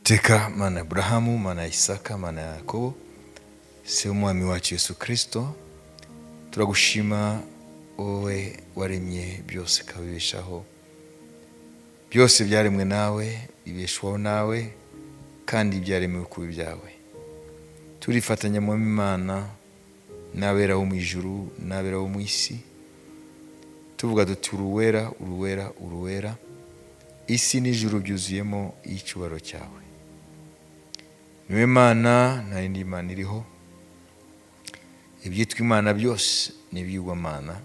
Uwiteka Mana Abrahamu, Mana Isaka, Mana Yakobo, se umwami wacu Yesu Kristo, turagushima wowe waremye byose kabibeshaho. Byose byaremwe nawe, bibeshwaho nawe, kandi byaremewe kuba ibyawe. Turifatanya mu Imana n'abera bo mu ijuru n'abera bo mu isi, tuvuga duti uruwera uruwera uruwera, isi n'ijuru byuzuyemo icyubahiro cyawe. Niwe Mana, nta yindi Mana iriho. Ibyitwa Imana byose n'ibyigwamana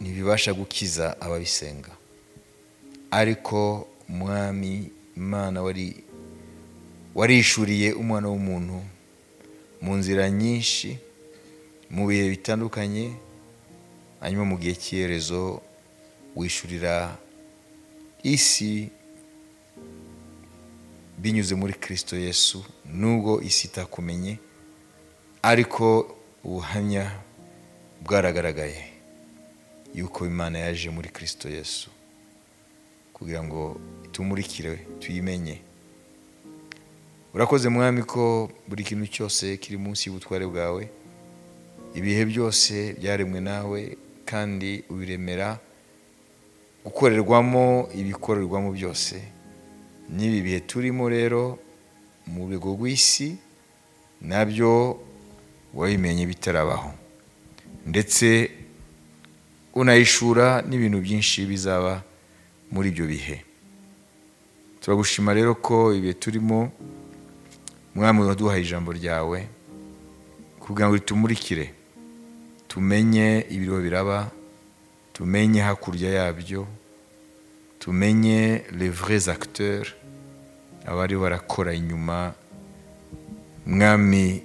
ntibibasha gukiza ababisenga, ariko Mwami Imana warishuriye umwana w'umuntu mu nzira nyinshi, mu bihe bitandukanye, hanyuma mu gihe cy'iherezo wishurira isi binyuze muri Kristo Yesu. Nubwo isi itakumenye, ariko ubuhamya bwaragaragaye yuko Imana yaje muri Kristo Yesu kugira ngo itumurikire tuyimenye. Urakoze Mwami ko buri kintu cyose kiri munsi y'ubutware bwawe, ibihe byose byaremwe nawe, kandi ubiremera gukorerwamo ibikorerwamo byose. N'ibi bihe turimo rero mu rwego rw'isi nabyo wabimenye bitarabaho, ndetse unayishura n'ibintu byinshi bizaba muri ibyo bihe. Turagushima rero ko ibihe turimo, Mwami, waduhaye ijambo ryawe kugira ngo ritumurikire, tumenye ibiriho biraba, tumenye hakurya yabyo, tumenye les vrais acteurs, abari barakora inyuma, Mwami,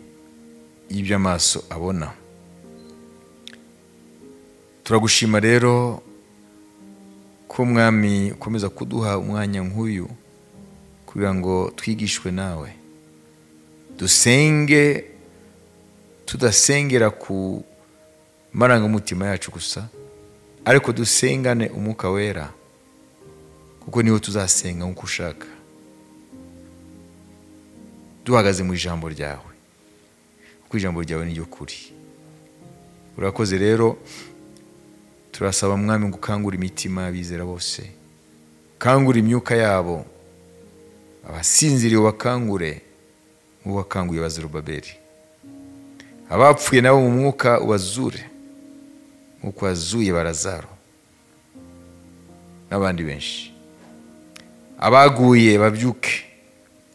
y'ibyo amaso abona. Turagushima rero ko Mwami ukomeza kuduha umwanya nk'uyu kugira ngo twigishwe nawe, dusenge tudasengera ku marangamutima yacu gusa, ariko dusengane Umwuka Wera, kuko niho tuzasenga nk'uko ushaka, duhagaze mu ijambo ryawe, kuko ijambo ryawe ni ryo kuri. Urakoze rero, turasaba Mwami ngo ukangure imitima y'abizera bose, kangura imyuka yabo, abasinziriye ubakangure nk'uwakanguye Abazerubabeli, abapfuye nabo mu mwuka ubazure nk'uko wazuye Barazaro n'abandi benshi. Abaguye babyuke,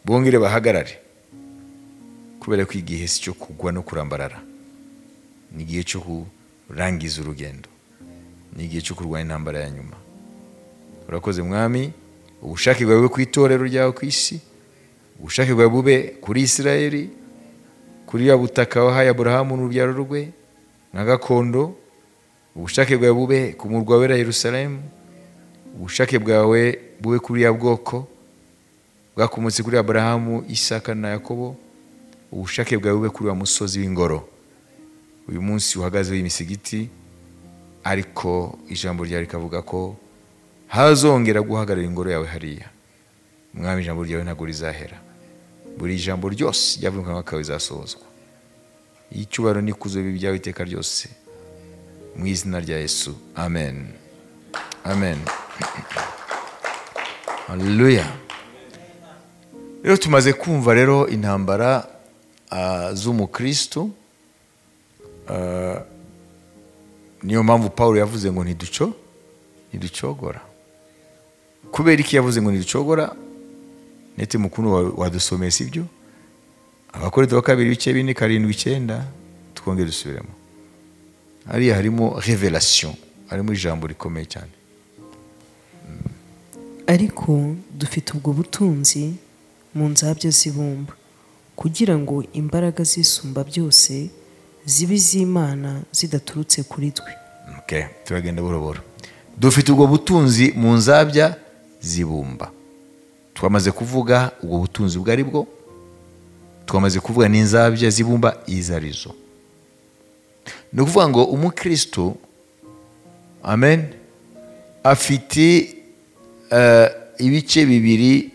bongere bahagarare, kubera ko igihe si cyo kugwa no kurambarara, ni igihe cyo kurangiza urugendo, ni igihe cyo kurwanya intambara ya nyuma. Urakoze Mwami, ubushake bwawe bube ku itorero ryawe ku isi, ubushake bwawe bube kuri Isirayeli, kuri ya butaka wahaye Aburahamu n'urubyaro rwe nka gakondo, ubushake bwawe bube ku murwa wera Yerusalemu, ubushake bwawe bube kuri ya bwoko bwakomotse kuri Aburahamu, Isaka na Yakobo, ubushake bwawe bube kuri wa musozi w'ingoro uyu munsi uhagazeho imisigiti, ariko ijambo ryawe rikavuga ko hazongera guhagarara ingoro yawe hariya. Mwami, ijambo ryawe ntabwo rizahera, buri jambo ryose ryavuye mu kanwa kawe rizasohozwa. Icyubahiro n'ikuzo bibe ibyawe iteka ryose, mu izina rya Yesu, amen. Amen. Haleluya. Rero tumaze kumva rero intambara z'umukristo, niyo mpamvu Pawulo yavuze ngo ntiducogora. Kubera iki yavuze ngo ntiducogora? Nete mukuru wadusomeye sibyo? Abakorinto 2:4-7 twongere dusubiremo. Hariya harimo revelation, harimo ijambo rikomeye cyane. Ariko dufite ubwo butunzi mu nzabya z'ibumba, kugira ngo imbaraga z'isumba byose zibe iz'Imana zidaturutse kuri twe. Okay, turagenda boroboro. Dufite ubwo butunzi mu nzabya z'ibumba. Twamaze kuvuga ubwo butunzi bwari bwo, twamaze kuvuga n'inzabya z'ibumba izarizo. Ni ukuvuga ngo umukristo, amen, afite ibice bibiri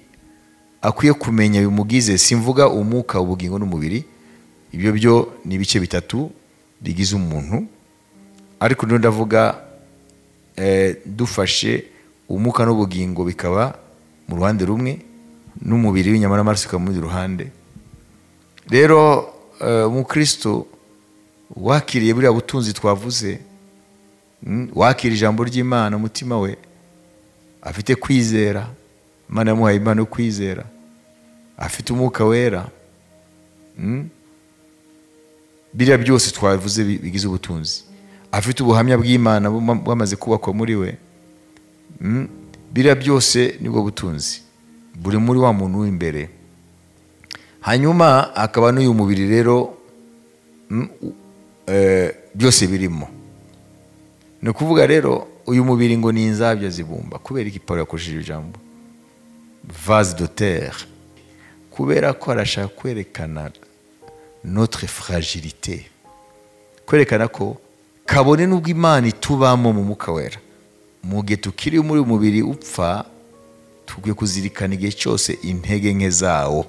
akwiye kumenya bimugize. Simvuga umwuka, ubugingo n'umubiri, ibyo byo ni ibice bitatu bigize umuntu, ariko rero ndavuga dufashe umwuka n'ubugingo bikaba mu ruhande rumwe, n'umubiri w'inyama n'amaraso ukaba mu rundi ruhande. Rero umukristo wakiriye buriya butunzi twavuze, wakira ijambo ry'Imana umutima we, afite kwizera, Imana yamuhaye impano yo kwizera, afite umwuka wera, biriya byose twavuze bigize ubutunzi, afite ubuhamya bw'Imana bwamaze kubakwa muri we, biriya byose nibwo butunzi buri muri wa muntu w'imbere. Hanyuma akaba n'uyu mubiri rero byose birimo. Ni ukuvuga rero uyu mubiri ngo ni inzabya zibumba. Kubera iki Pawulo yakoresheje ijambo vase de terre? Kubera ko arashaka kwerekana notre fragilité, kwerekana ko kabone n'ubwo Imana itubamo mu mwuka wera, mu gihe tukiri muri umubiri upfa, tukwiye kuzirikana igihe cyose intege nke zawo.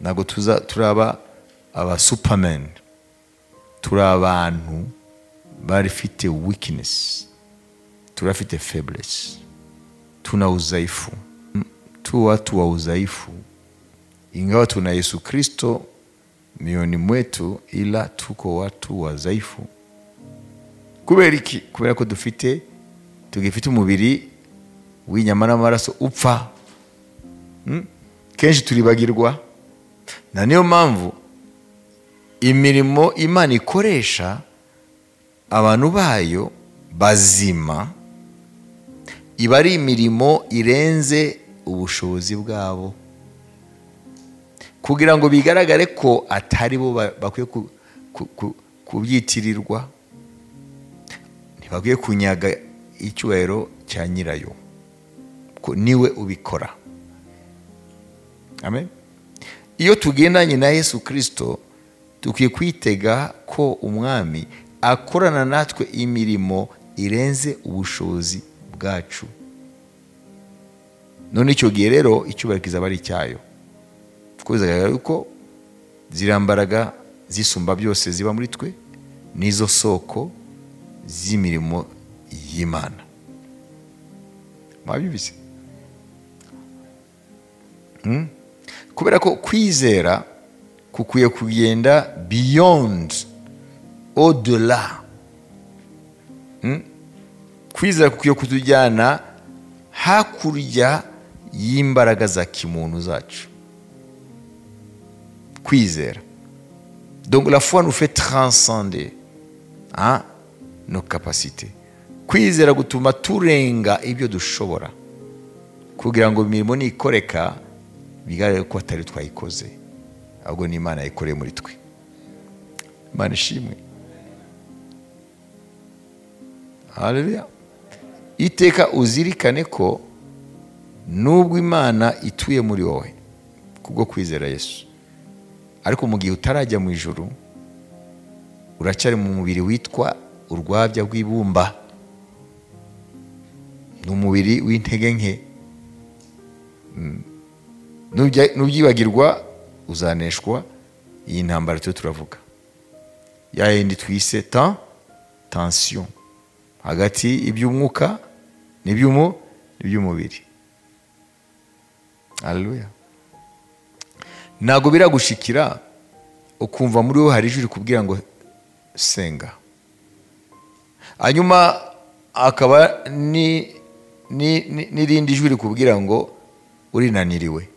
Ntabwo turaba aba superman, turi abantu barifite weakness, turafite faiblesse, tuna udhaifu, tu watu wa udhaifu, ingawa tuna Yesu Kristo mioni mwetu, ila tuko watu wadhaifu. Kubera iki? Kubera ko tugifite umubiri w'inyama n'amaraso upfa. Kenshi turibagirwa, na niyo mpamvu imirimo Imana ikoresha abantu bayo bazima iba ari imirimo irenze ubushobozi bwabo, kugira ngo bigaragare ko atari bo bakwiye kubyitirirwa, ntibakwiye kunyaga icyubahiro cya nyirayo, ko niwe ubikora. Amen. Iyo tugendanye na Yesu Kristo, tukwiye kwitega ko umwami akorana natwe imirimo irenze ubushobozi bwacu. None icyo gihe rero icyubahiro kizaba ari icyayo, twizeraga yuko zirambaraga zisumba byose ziba muri twe, nizo soko z'imirimo y'Imana. Mwabyumvise? Kubera ko kwizera kukwiye kugenda beyond, au-delà. Kwizera kukwiye kutujyana hakurya y'imbaraga za kimuntu zacu. Kwizera. Donc la foi nous fait transcender nos capacités. Kwizera gutuma turenga ibyo dushobora, kugira ngo imirimo nikoreka bigaragare ko atari twayikoze, ahubwo ni Imana yayikoreye muri twe. Imana ishimwe. Haleluya. Iteka uzirikane ko nubwo Imana ituye muri wowe kubwo kwizera Yesu, ariko mu gihe utarajya mu ijuru uracyari mu mubiri witwa urwabya rw'ibumba, n'umubiri w'intege nke. Nubyibagirwa uzaneshwa iyi ntambara turavuga, ya yindi twise tension hagati iby'umwuka n'iby'umubiri. Haleluya. Ntabwo biragushikira ukumva muri wowe hari ijwi rikubwira ngo senga, hanyuma akaba n'irindi jwi rikubwira ngo urinaniriwe.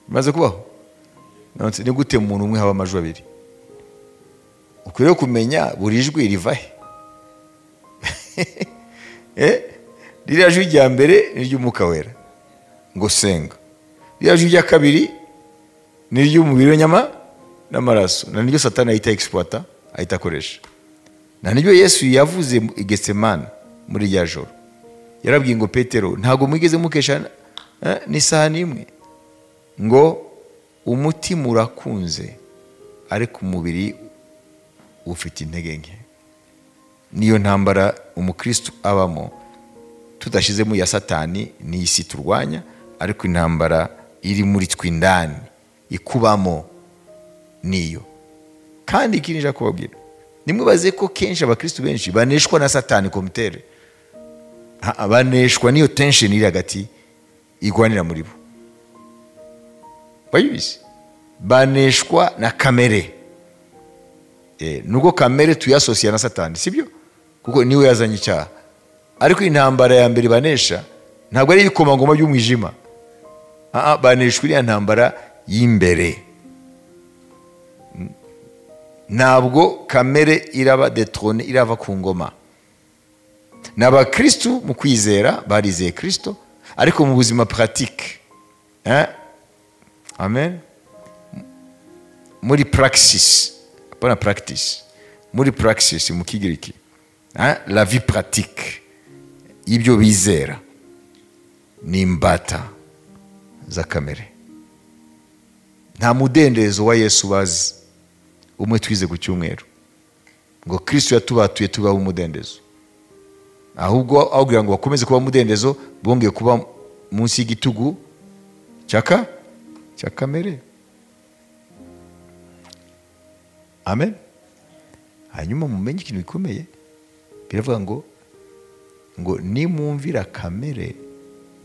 Bimaze kubaho? Ni gute mu muntu umwe haba amajwi abiri? Ukwiriye kumenya buri jwi riva he. Ririya jwi rya mbere ni iry'umwuka wera ngo senga, ririya jwi rya kabiri ni iry'umubiri w'inyama n'amaraso, na niryo Satani ahita exploita, ahita akoresha. Na nibyo Yesu yavuze i Getsemani muri rya joro. Yarabwiye ngo Petero, ntabwo mwigeze mukesha n'isaha n'imwe, ngo umutima urakunze ariko umubiri ufite intege nke. Niyo ntambara umukristo abamo, tudashizemo ya Satani n'isi turwanya, ariko intambara iri muri twe indani ikubamo niyo. Kandi ikindi nja kubabwira, nimwibaze ko kenshi abakristo benshi baneshwa na satani komutere, baneshwa niyo tension iri hagati igwanira muri bo. Bayibizi baneshwa na kamere. Nubwo kamere tuyasosiya na satani, sibyo? Kuko niwe yazanye icyaha. Ariko intambara ya mbere banesha ntabwo ari ibikomangoma by'umwijima, baneshwa iriya ntambara y'imbere. Ntabwo kamere iraba detrone, irava ku ngoma. N'abakristo mu kwizera barizeye Kristo, ariko mu buzima pratique, amen, muri praxis, pas practice, muri praxis mu kigiriki, la vie pratique y'ibyo bizera ni imbata za kamere. Nta mudendezo wa Yesu bazi umwe twize ku cyumweru ngo Kristo yatubatuye tubaho umudendezo, ahubwo aho kugira ngo bakomeze kuba umudendezo bongeye kuba munsi y'igitugu cya kamere. Amen. Hanyuma mumenye ikintu gikomeye, biravuga ngo nimwumvira kamere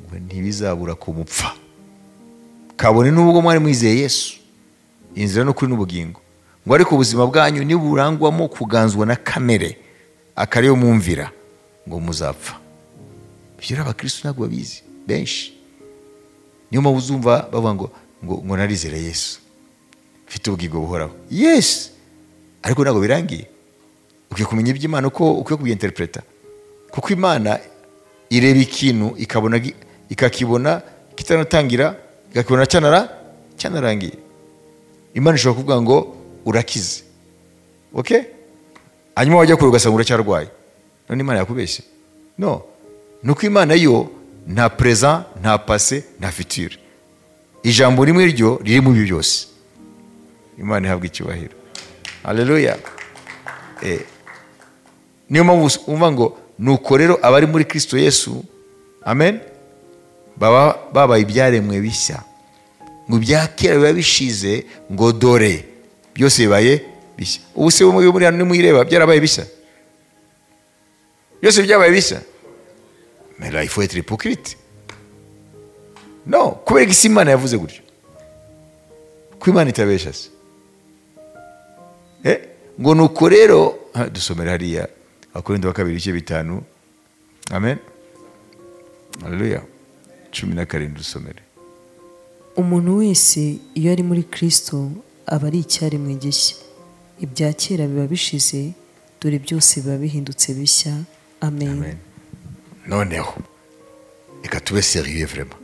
ngo ntibizabura kumupfa, kabone n'ubwo mwari mwizeye Yesu, inzira n'ukuri n'ubugingo, ngo ariko ubuzima bwanyu niburangwamo kuganzwa na kamere akariyo mwumvira ngo muzapfa. Ibyo abakristo ntabwo babizi benshi. Niyo mpamvu uzumva bavuga ngo narizera Yesu, mfite ubugingo buhoraho. Yes, ariko ntabwo birangiye. Ukwiye kumenya iby'Imana uko ukwiye kubyinterpreta, kuko Imana ireba ikintu ikakibona kitanatangira, ikakibona cyanarangiye. Imana ishobora kuvuga ngo urakize, okay, hanyuma wajya kure ugasanga uracyarwaye. None Imana yakubeshye? No, nuko Imana yo nta present, nta passé, nta futur. Ijambo rimwe ryo riri mu byo byose. Imana ihabwa icyubahiro. Haleluya. Niyo mpamvu umva ngo nuko rero abari muri Kristo Yesu, amen, babaye ibyaremwe bishya. Ngo ibya kera biba bishize, ngo dore byose bibaye bishya. Ubu se muri hano nimwireba byarabaye bishya, byose byabaye bishya. Mais là il faut être hypocrite. No, kubera ko Imana yavuze gutyo, ko Imana itabesha se. Ngo nuko rero dusomera hariya Abakorinto wa 2:5. Amen. Haleluya. 17 dusomere. Umuntu wese iyo ari muri Kristo aba ari icyaremwe gishya, ibya kera biba bishize, dore byose biba bihindutse bishya. Amen. Amen. Noneho reka tube serieux vraiment,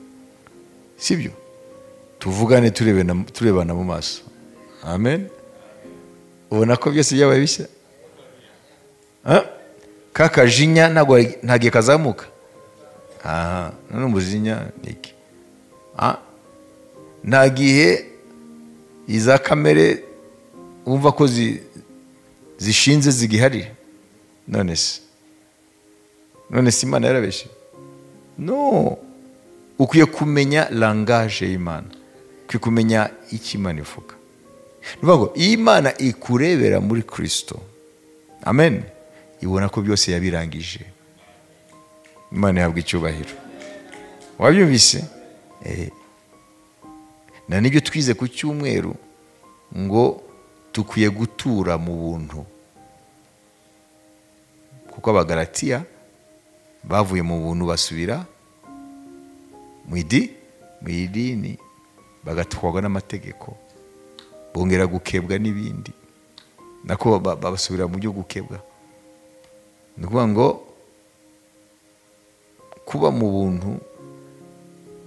sibyo? Tuvugane turebana mu maso. Amen. Ubona ko byose byabaye bishya? Kakajinya ntagiye kazamuka. None umujinya niki? Nagihe iza kamere umva ko zishinze zigihari. None se Imana yarabeshe? No, ukwiye kumenya langage y'Imana, ukwiye kumenya icyo Imana ivuga. Nuvuga ngo Imana ikurebera muri Kristo, amen, ibona ko byose yabirangije. Imana ihabwa icyubahiro. Wabyumvise? Na nibyo twize ku cyumweru ngo tukwiye gutura mu buntu, kuko Abagalatiya bavuye mu buntu basubira mu idini, bagatwarwa n'amategeko, bongera gukebwa n'ibindi, nako babasubira mu byo gukebwa. Ni ukuvuga ngo kuba mu buntu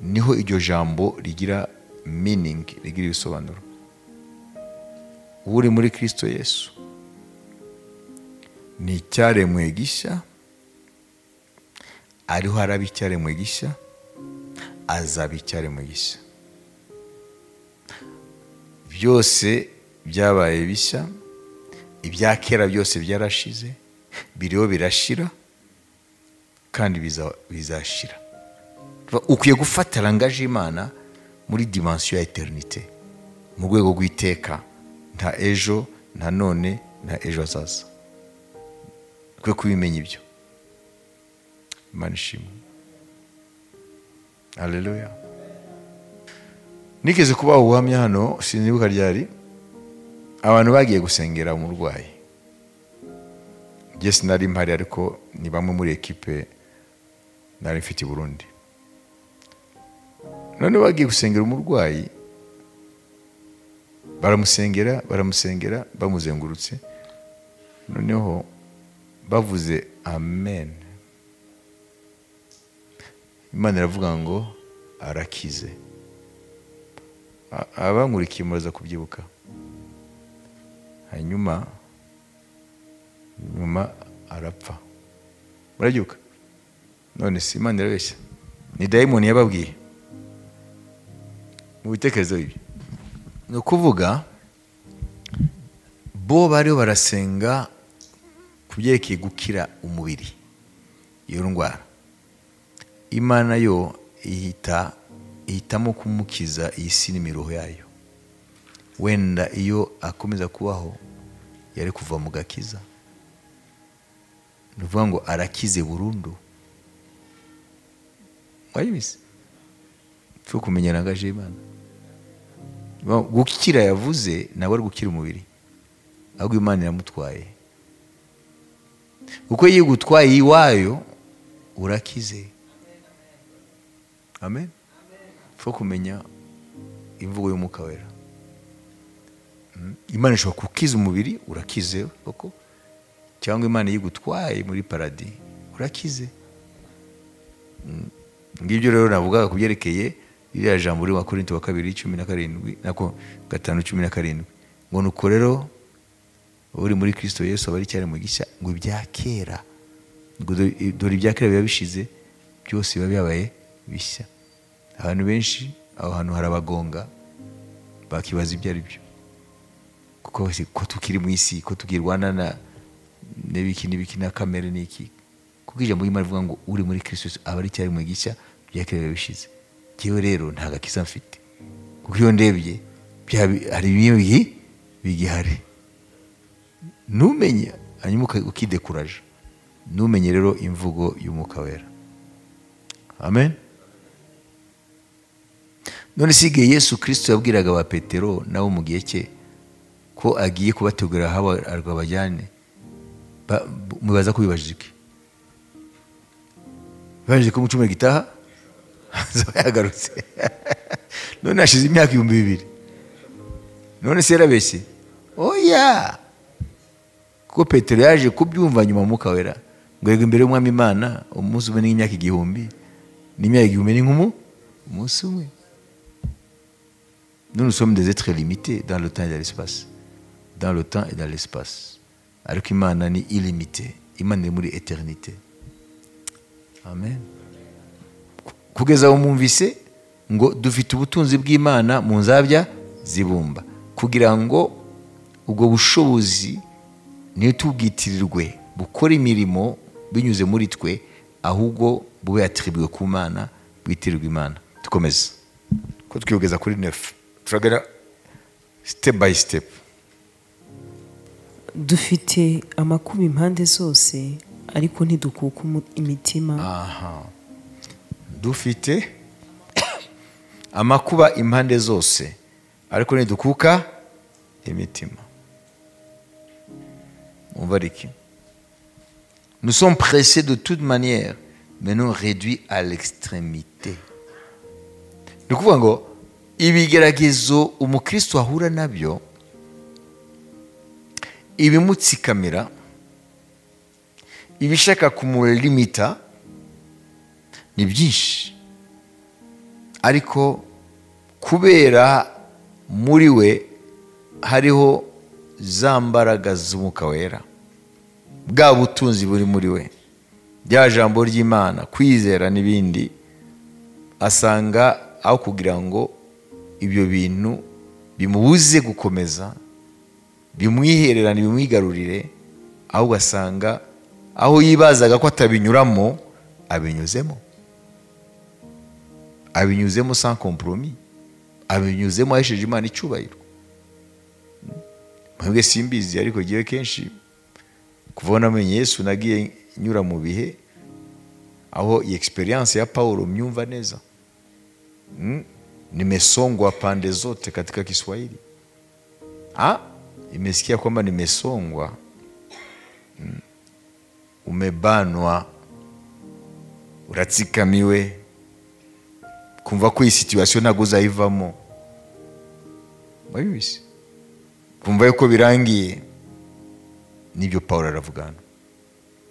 niho iryo jambo rigira meaning, rigira ibisobanuro. Uri muri Kristo Yesu ni icyaremwe gishya, ariho haraba icyaremwe gishya, azaba icyaremwe gishya. Byose byabaye bishya, ibya kera byose byarashize, biriho birashira kandi bizashira. Ukwiye gufata langaje y'Imana muri dimension ya eternite, mu rwego rw'iteka, nta ejo, nta none, nta ejo hazaza. Kwe kubimenya ibyo. Imana ishimwe. Haleluya. Nigeze kuba ubuhamya hano, sinibuka ryari, abantu bagiye gusengera umurwayi. Jye sinari mpari, ariko ni bamwe muri ekipe nari mfite i Burundi. None bagiye gusengera umurwayi, baramusengera bamuzengurutse, noneho bavuze amen, Imana iravuga ngo arakize. Abankurikiye muraza kubyibuka. Hanyuma arapfa. Murabyuka? None si Imana irabeshya? Ni dayimoni yababwiye. Mu bitekerezo bibi. Ni ukuvuga bo bariho barasenga ku byerekeye gukira umubiri, iyo ndwara. Imana yo ihitamo kumukiza iyi si n'imiruho yayo. Wenda iyo akomeza kubaho yari kuva mu gakiza. Ni ukuvuga ngo arakize burundu. Wayibise? Twe kumenya nangaje Imana. Gukira yavuze nawe ari gukira umubiri, ahubwo Imana iramutwaye. Uko yigutwaye iwayo urakize. Amen. Twe kumenya imvugo y'Umwuka Wera. Imana ishobora kukiza umubiri, urakize koko, cyangwa Imana yigutwaye muri paradis, urakize. Ngibyo rero navuga ku byerekeye iriya jambo muri Korinto wa 2:17 nako 5:17 ngo nuko rero uri muri Kristo Yesu abari cyane mu gishya, ngo ibyakera, ngo dore ibyakera biba bishize, byose biba byabaye bishya. Abantu benshi aho hantu harabagonga, bakibaza ibyo ari byo, kuko ko tukiri mu isi, ko tugirwana n'ibiki na kamere n'iki, kuko ijambo ry'Imana rivuga ngo uri muri Kristo Yesu abari cyane mu gishya, ibyakera biba bishize. Jewe rero nta gakiza mfite, kuko iyo ndebye hari bimwe bigihari. Numenye hanyuma ukidekuraje. Numenye rero imvugo y'Umwuka Wera. Amen. None sige Yesu Kristo yabwiraga ba Petero nabo mu gihe cye ko agiye kubategura abajyane, mubaza kubibajije iki? Bajije ko mu cyumweru gitaha yagarutse. None hashize imyaka 2000. None se yarabeshye? Oya. Kuko Petero yaje kubyumva nyuma Umwuka Wera, ngo yego imbere y'Umwami Imana umunsi umwe n'imyaka 1000, n'imyaka 1000 ni umunsi umwe. Nous sommes des êtres limités dans le temps et dans l'espace. Dans le temps et dans l'espace. Alors qu'Imana ni illimité. Imana ni muri éternité. Amen. Kugeza aho mwumvise ngo dufite ubutunzi bw'Imana mu nzabya zibumba, kugira ngo ubwo bushobozi ntitubwitirirwe bukora imirimo binyuze muri twe, ahubwo bube attribué ku Mana, bwitirirwe Imana. Tukomeze ko twiyogeza kuri 9. Turagera step by step. Dufite amakuba impande zose, ariko ntidukuka imitima. Aha. Dufite amakuba impande zose, ariko ntidukuka imitima. Umva riki? Nous sommes pressés de toute manière, mais non réduits à l'extrémité. Ni ukuvuga ngo ibigeragezo umukristo ahura nabyo, ibimutsikamira, ibishaka kumulimita ni byinshi, ariko kubera muri we hariho za mbaraga z'Umwuka Wera, bwa butunzi buri muri we, rya jambo ry'Imana, kwizera n'ibindi, asanga aho kugira ngo ibyo bintu bimubuze gukomeza, bimwihererane, bimwigarurire, ahubwo asanga aho yibazaga ko atabinyuramo, abinyuzemo sans compromis. abinyuzemo ahesheje Imana icyubahiro. Mwebwe simbizi, ariko giye kenshi kuva namenye Yesu nagiye nyura mu bihe aho experience ya Paulo myumva neza. Nimesongwa pande zote katika Kiswahili. Imesikia kwamba nimesongwa, umebanwa, uratsikamiwe, kumva ko iyi situation ntago uzayivamo. Wabibise kumva yuko birangiye. Nibyo Paulo aravugana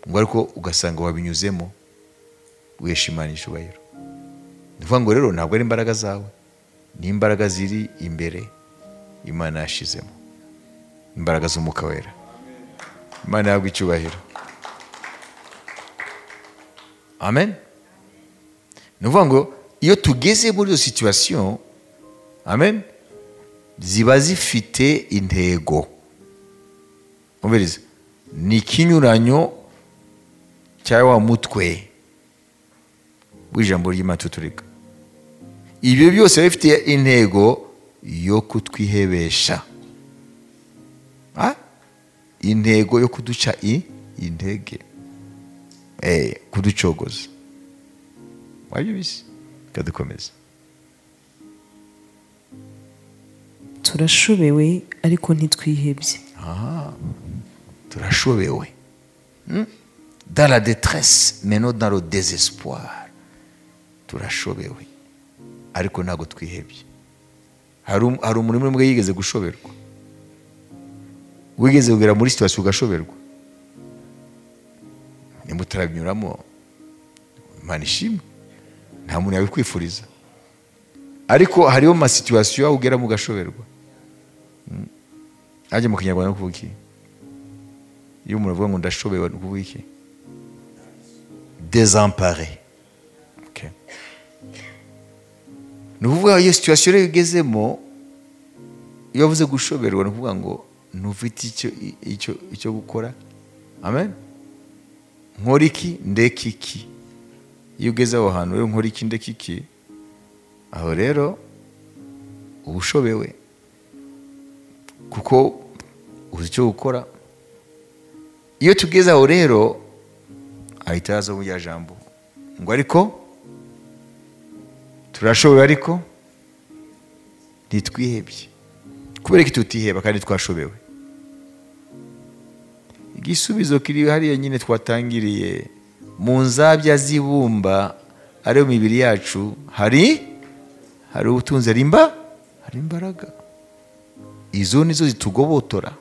ngo ariko ugasanga wabinyuzemo wishimana icyubahiro. Nivuga ngo rero ntabwo ari imbaraga zawe, ni imbaraga ziri imbere Imana yashizemo, imbaraga z'Umwuka Wera. Imana yagwa icyubahiro. Amen. Nivuga ngo iyo tugeze muri iyo situation, amen, ziba zifite intego. Umviriza, ni ikinyuranyo cya wa mutwe w'ijambo ry'Imana tuturika. Ibyo byose bifite intego yo kutwihebesha, intego yo kuduca intege, kuducogoza. Wabibise kadukomeza. Turashobewe ariko ntitwihebye. Turashobewe, dans la détresse mais non dans le désespoir. Turashobewe ariko ntago twihebye. Hari umuntu umwe yigeze gushoberwa. Wigeze kugera muri situation ugashoberwa? Nimutarabinyuramo, Imana ishimwe, nta muntu yabikwifuriza. Ariko hariho ma situation aho ugera mu gashoberwa. Aje mu Kinyarwanda no kuvuga iki? Iyo umuntu avuga ngo ndashobewe no kuvuga iki? Désemparé. Okay. Nuvuga iyo situation rero ugezemo, iyo uvuze gushoberwa no kuvuga ngo ntufite icyo gukora. Amen. Nkora iki ndeka iki. Iyo ugeze aho hantu rero nkora iki ndeka iki, aho rero ubushobewe kuko uzi icyo gukora. Iyo tugeze aho rero ahita haza mu jambo ngo ariko turashobewe ariko ntitwihebye. Kubera ko tutiheba kandi twashobewe. Igisubizo kiri hariya nyine twatangiriye mu nzabya zibumba ari mu mibiri yacu hari ubutunzi, hari imbaraga. Izo nizo zitugobotora,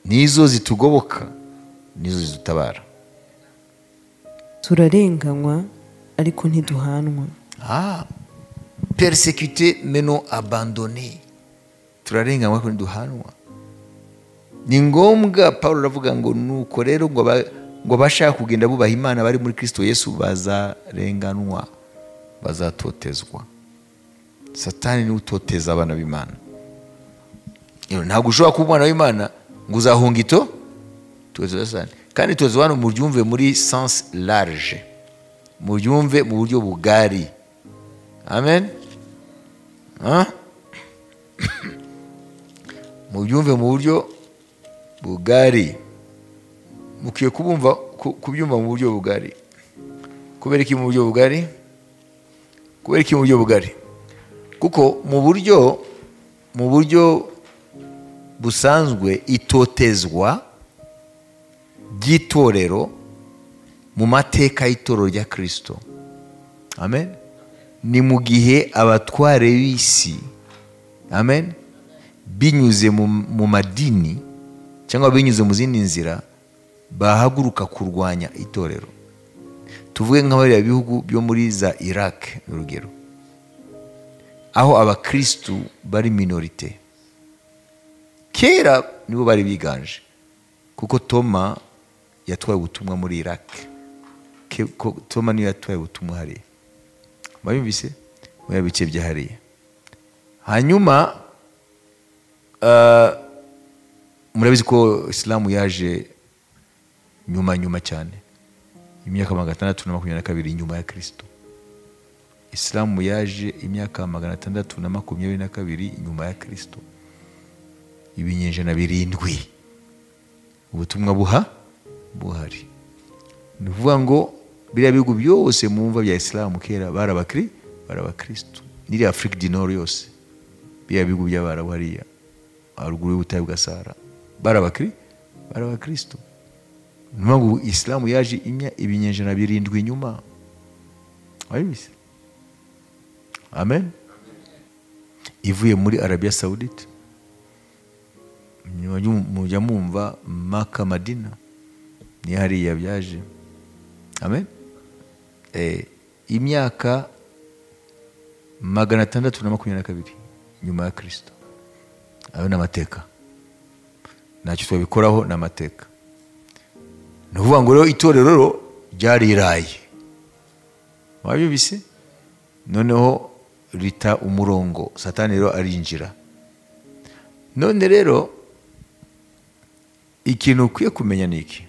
nizo zitugoboka, nizo zidutabara. Turarenganywa ariko ntiduhanwa. Persécuté mais non abandonné. Turarenganywa ariko ntiduhanwa. Ni ngombwa Paulo aravuga ngo nuko rero ngo bashaka kugenda bubaha Imana bari muri Kristo Yesu bazarenganwa, bazatotezwa. Satani ni utoteza abana b'Imana. Ntabwo ushobora kuba umwana w'Imana ngo uzahunga toteza Satani. Kandi toteza hano muryumve muri sens large, muryumve mu buryo bugari. Amen. Muryumve mu buryo bugari. Mukiye kubyumva mu buryo bugari. Kubera iki mu buryo bugari? Kubera iki mu buryo bugari? Kuko mu buryo busanzwe itotezwa ry'itorero mu mateka y'itorero rya Kristo, amen, ni mu gihe abatware b'isi, amen, binyuze mu madini cyangwa binyuze mu zindi nzira bahaguruka kurwanya itorero. Tuvuge nk'abariya bihugu byo muri za Iraq n'urugero, aho abakristu bari minorite. Kera nibo bari biganje kuko Toma yatwaye ubutumwa muri Iraq. Toma niyo yatwaye ubutumwa hariya. Mabibise mu bice bya hariya. Hanyuma murabizi ko Islamu yaje nyuma cyane, imyaka 622 nyuma ya Kristo. Islamu yaje imyaka 622 nyuma ya Kristo, ibinyejana 7 ubutumwa buhari. Ni ukuvuga ngo biriya bihugu byose mu mva bya Islamu kera barabakristo, niri Afrique du Nord yose, biriya bihugu by'Abarabu hariya haruguru y'ubutayu bwa Sahara barabakristo. Ni ukuvuga ngo Islamu yaje ibinyejana 7 nyuma. Wabibise? Amen. Ivuye muri Arabia Saudite, mujya mumva Maka Madina ni hariya byaje. Amen. Imyaka 622 nyuma ya Kristo. Ayo n'amateka, ntacyo twabikoraho n'amateka. Ni ukuvuga ngo rero itorero ryariraye, wabibise, noneho rita umurongo, Satani rero arinjira. None rero ikintu ukwiye kumenya ni iki,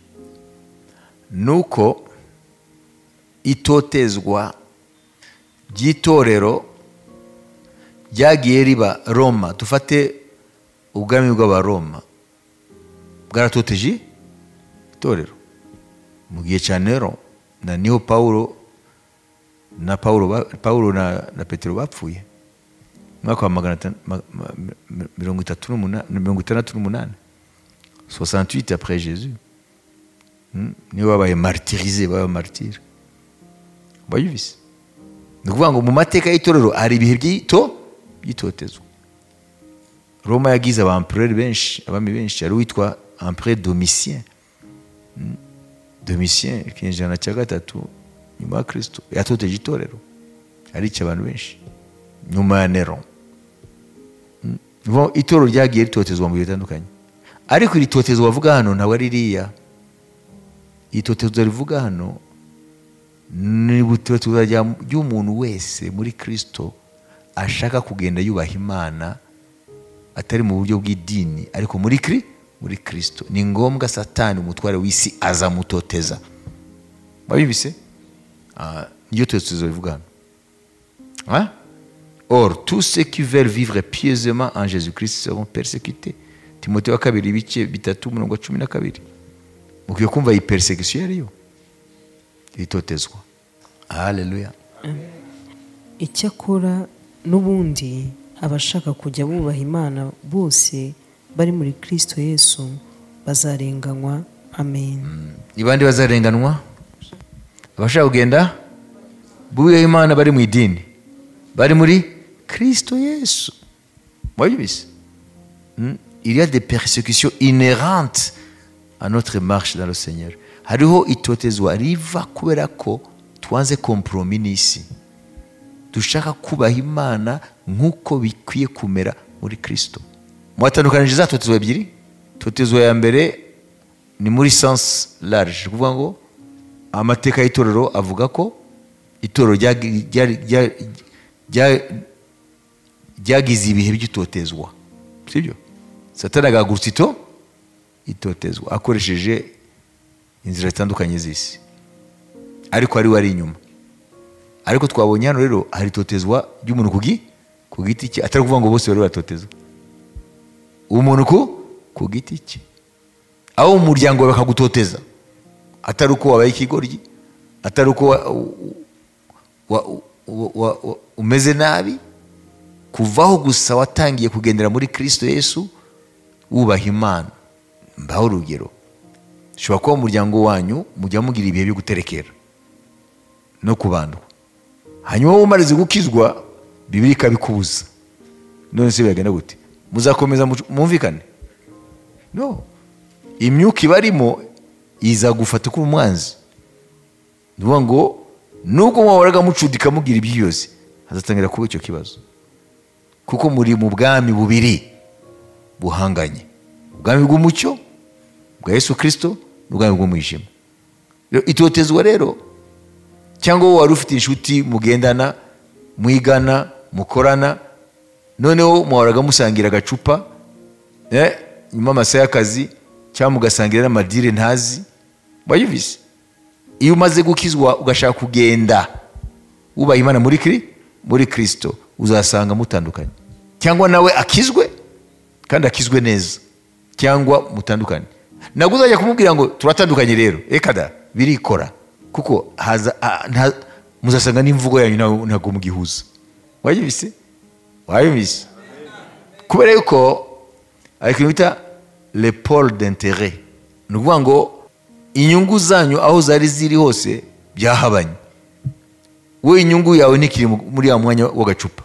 nuko itotezwa ry'itorero ryagiye riba Roma. Dufate ubwami bw'Abaroma bwaratoteje itorero mu gihe cya Nero, na niho Paulo na Petero bapfuye mwaka wa 68 68 après Jésus. Nibo babaye martyrisé, babaye martyr. Bayivise. Ni ukuvuga ngo mu mateka y'itorero hari ibihe by'itotezwa. Roma yagize abampereur benshi, abami benshi. Hari witwa Empereur Domitien. Domitien ikinyejana cya 3 nyuma ya Kristo yatoteje itorero, arica abantu benshi nyuma ya Nero. Itorero ryagiye ritotezwa mu bihe bitandukanye, ariko iri totezwa bavuga hano ntabwo ari ririya. Itotezwa rivuga hano ni itotezwa ry'umuntu wese muri Kristo ashaka kugenda yubaha Imana, atari mu buryo bw'idini ariko muri Kristo. Ni ngombwa Satani umutware w'isi azamutoteza. Babibise? Niyo totezwa rivuga hano. Or tous ceux qui veulent vivre pieusement en Jésus-Christ seront persécutés. Timothée wa 2:3-12. Mukiye kumva iyi persecution yariyo itotezwa. Haleluya. Icyakora n'ubundi abashaka kujya bubaha Imana bose bari muri Kristo Yesu bazarenganywa. Amen. Ibandi bazarenganwa? Abashaka kugenda bubaha Imana bari mu idini, bari muri Kristo Yesu. Mwabibise? Il y a des persécutions inhérentes à notre marche dans le Seigneur. Hariho itotezwa riva kubera ko twanze kompromis n'isi, dushaka kubaha Imana nk'uko bikwiye kumera muri Kristo. Mwatandukanije za totezwa ebyiri. Totezwa ya mbere ni muri sens large, kuvuga ngo amateka y'itorero avuga ko itorero ryagize ibihe by'itotezwa, sibyo? Satani agahagurutsa itotezwa akoresheje inzira zitandukanye z'isi, ariko ari wari inyuma. Ariko twabonye hano rero hari itotezwa ry'umuntu ku giti cye, atari kuvuga ngo bose bari batotezwa. Umuntu ku giti cye, aho umuryango bakagutoteza, atari uko wabaye ikigoryi, atari uko umeze nabi, kuvaho gusa watangiye kugendera muri Kristo Yesu wubaha Imana. Mbaho urugero, shobora kuba umuryango wanyu mujya mugira ibihe byo guterekera no kubandwa, hanyuma umarize gukizwa Bibiliya ikabikubuza. None se biragenda gute? Muzakomeza mumvikane? No, imyuka ibarimo iza gufata ku umwanzi. Nuvuga ngo nubwo mwahoraga mucudika mugira ibyiyose, hazatangira kuba icyo kibazo, kuko muri mu bwami bubiri buhanganye, ubwami bw'umucyo bwa Yesu Kristo n'ubwami bw'umwijima. Itotezwa rero, cyangwa wari ufite inshuti mugendana, mwigana, mukorana, noneho mwahoraga musangira agacupa nyuma amasaha y'akazi, cyangwa mugasangira n'amadire ntazi. Mwayumvise? Iyo umaze gukizwa ugashaka kugenda ubaha Imana muri muri Kristo uzasanga mutandukanye, cyangwa nawe akizwe kandi akizwe neza, cyangwa mutandukanye. Ntabwo uzajya kumubwira ngo turatandukanye rero, ekada birikora, kuko muzasanga n'imvugo yanyu ntabwo mugihuza. Wayumvise? Kubera yuko ari ikintu bita le pôle d'intérêt, ni ukuvuga ngo inyungu zanyu aho zari ziri hose byahabanye. We inyungu yawe ntikiri muri wa mwanya w'agacupa,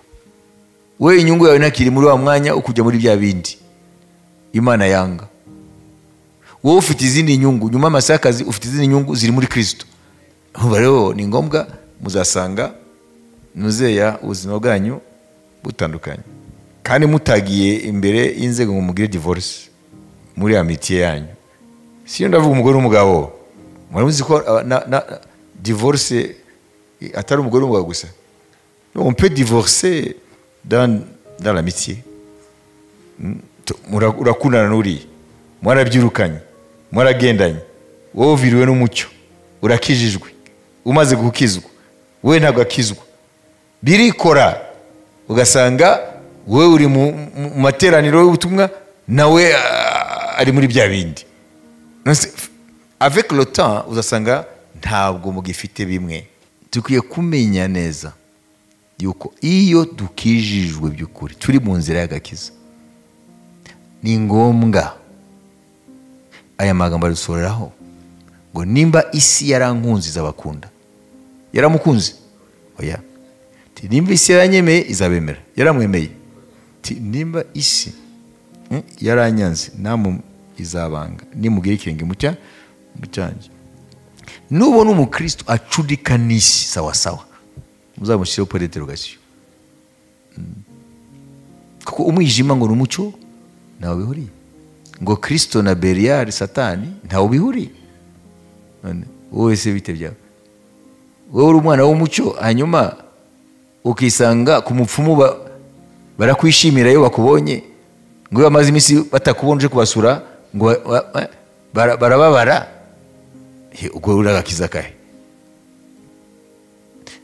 we inyungu yawe ntakiri muri wa mwanya ukujya muri bya bindi Imana yanga. Wowe ufite izindi nyungu, nyuma y'amasakazi ufite izindi nyungu ziri muri Kristo. Rero ni ngombwa muzasanga nuzeya ubuzima bwanyu butandukanye, kandi mutagiye imbere y'inzego ngo mugire divorce muri amitié yanyu. Siyo ndavuga umugore n'umugabo, muramuzi ko divorce atari umugore n'umugabo gusa. On peut divorcer dans l'amitié. Urakundana n'uriya, mwarabyirukanye, mwaragendanye, wowe uviriwe n'umucyo, urakijijwe, umaze gukizwa, we ntabwo akizwa, birikora, ugasanga we uri mu materaniro y'ubutumwa, nawe ari muri bya bindi. Avec le temps uzasanga ntabwo mugifite bimwe. Dukwiye kumenya neza yuko iyo dukijijwe by'ukuri turi mu nzira y'agakiza, ni ngombwa aya magambo adusoreraho ngo nimba isi yarankunze izabakunda. Yaramukunze? Oya. Nimba isi yaranyemeye izabemera. Yaramwemeye. Nimba isi yaranyanze namwe izabanga nimugire ikirenge mucyanjye. Nubona umukristo acudika n'isi sawa sawa, muzamushyiraho point d'interrogation, kuko umwijima ngo n'umucyo ntawe bihuriye, ngo Kristo na Belial Satani ntawe bihuriye. None wowe se bite byawe? Wowe uri umwana w'umucyo, hanyuma ukisanga ku mupfumu barakwishimira iyo bakubonye, ngo bamaze iminsi batakubonje kubasura ngo barababara. Ubwo uragakiza kahe?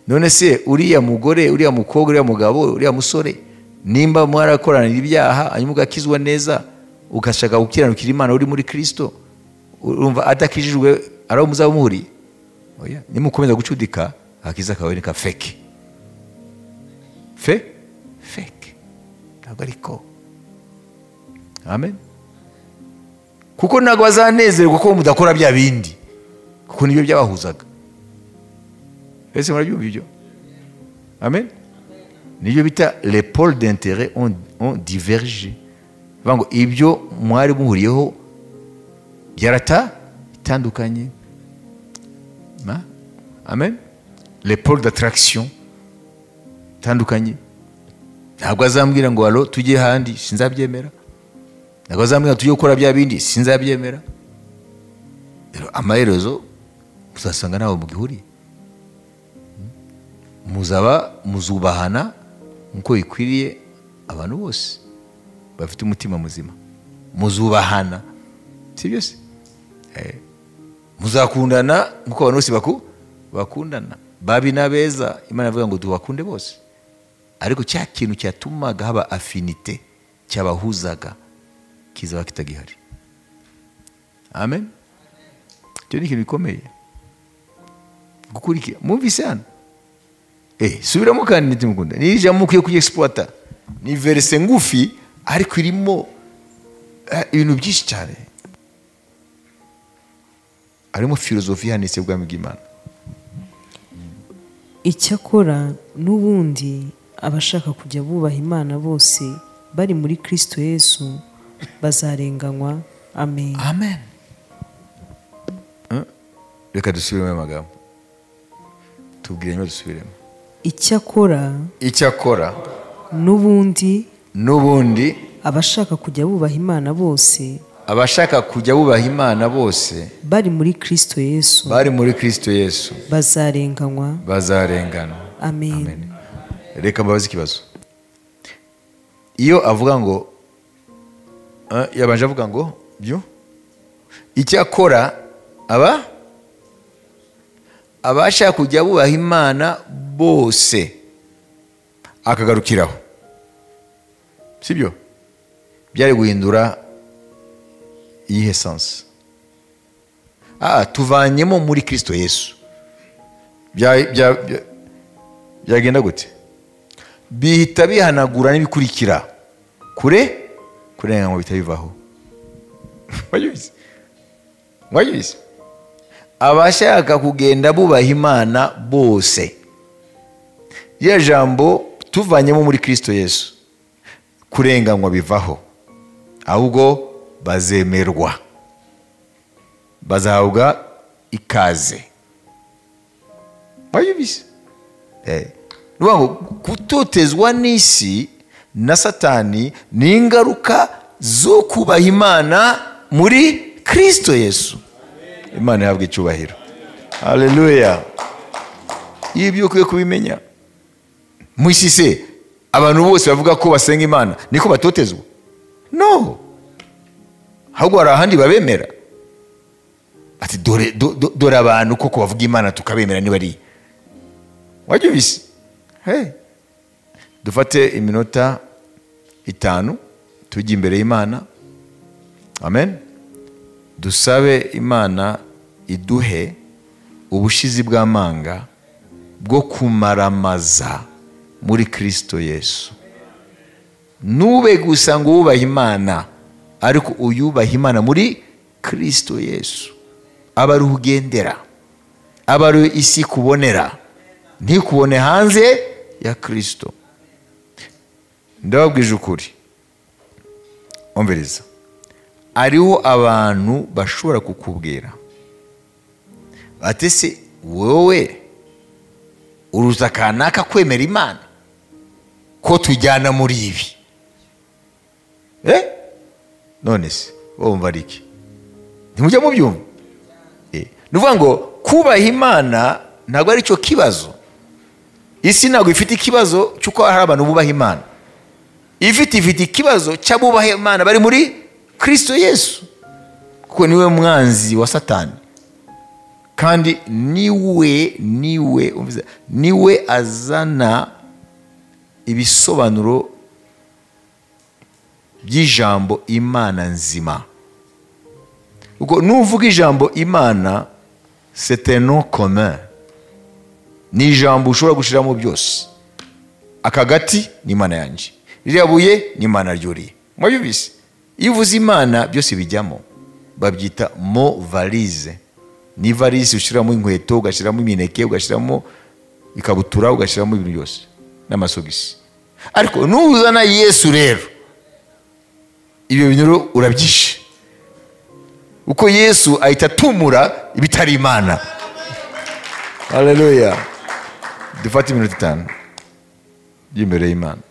None se uriya mugore, uriya mukobwa, uriya mugabo, uriya musore, nimba mwarakoranira ibyaha hanyuma ugakizwa neza, ugashaka gukiranukira Imana uri muri Kristo, urumva atakijijwe araho muzaba muhuriye? Oya. Nimukomeza gucudika, agakiza kawe ni ka fake. Fake. Ntabwo ariko. Amen. Kuko ntabwo bazanezerwa ko mudakora bya bindi, kuko nibyo byabahuzaga. Ese murabyumva ibyo? Amen. Nibyo bita les pôles d'intérêt ont divergé. Bango ibyo mwari muhuriyeho byaratandukanye. Amen. Les pôles d'attraction tandukanye. Ntabwo azambwira ngo alo tujye handi, sinzabyemera. Ntabwo azambwira tujye gukora bya bindi, sinzabyemera. Rero amaherezo uzasanga nawe mugihuriye. Muzubahana nkuko bikwiriye abantu bose bafite umutima muzima. Muzubahana, sibyo se? Muzakundana nkuko abantu bose bakundana, babi nabeza. Imana ivuga ngo tubakunde bose, ariko cya kintu cyatumaga haba affinité cyabahuzaga kizaba kitagihari. Amen. Cyo ni ikintu gikomeye gukurikira. Mwumvise hano? Subiramo kandi nitimukunda. Ni ijambo mukwiye kuexploiter. Ni verse ngufi ariko irimo ibintu byinshi cyane. Harimo filozofi yanitse bwami bw'Imana. Icyakora n'ubundi abashaka kujya bubaha Imana bose bari muri Kristo Yesu bazarenganywa. Amen. Amen. Reka dusubiremo amagambo. Tubwire nyuma dusubiremo. Icyakora n'ubundi abashaka kujya bubaha Imana bose bari muri Kristo Yesu bazarenganywa. Amen. Reka mbabaze ikibazo. Iyo avuga ngo yabanje avuga ngo byo icyakora abashaka kujya bubaha Imana bose akagarukiraho, sibyo? Byari guhindura iyihe sense? Tuvanyemo muri Kristo Yesu, byagenda gute? Bihita bihanagura n'ibikurikira kurenga ngo bihita bivaho. Wagize abashaka kugenda bubaha Imana bose, ya jambo tuvanyemo muri Kristo Yesu kurenganywa bivaho, ahubwo bazemerwa, bazahabwa ikaze. Wagize nubango kutotezwa n'isi na Satani ni ingaruka zo kubaha Imana muri Kristo Yesu. Imana yahabwa icyubahiro. Haleluya. Ibyo ukwiye kubimenya. Mu isi se abantu bose bavuga ko basenga Imana niko batotezwa? No. Ahubwo hari ahandi babemera. Ati dore abantu koko bavuga Imana tukabemera niba ari. Wagize dufate iminota 5 tujye imbere y'Imana. Amen. Dusabe Imana iduhe ubushizi bw'amanga bwo kumaramaza muri Kristo Yesu. Nube gusa ngo wubaha Imana, ariko uyubaha Imana muri Kristo Yesu. Abari ugendera, abari isi kubonera, ntikubone hanze ya Kristo. Ndababwije ukuri, umviriza, ariho abantu bashobora kukubwira ati se wowe uruza kanaka kwemera Imana ko tujyana muri ibi? None se wumva ari iki? Ntimujya mu byumva? Nuvuga ngo kubaha Imana ntabwo ari cyo kibazo. Isi ntabwo ifite ikibazo cy'uko hari abantu bubaha Imana. Ifite ikibazo cy'abubaha Imana bari muri Kristo Yesu, kuko niwe mwanzi wa Satani, kandi niwe azana ibisobanuro by'ijambo Imana nzima. Uko nuvuga ijambo Imana, c'est un nom commun, ni ijambo ushobora gushiramo byose. Akagati ni Imana yanjye, ririya buye ni Imana ryuriye. Mwabibise? Iyo uvuze Imana byose bijyamo. Babyita mo valise. Ni valise ushiramo inkweto, ugashiramo imineke, ugashiramo ikabutura, ugashiramo ibintu byose n'amasogisi. Ariko nuzana Yesu rero, ibyo bintu urabyishe, uko Yesu ahita tumura ibitari Imana. Haleluya. Dufate iminota 5 y'imbere y'Imana.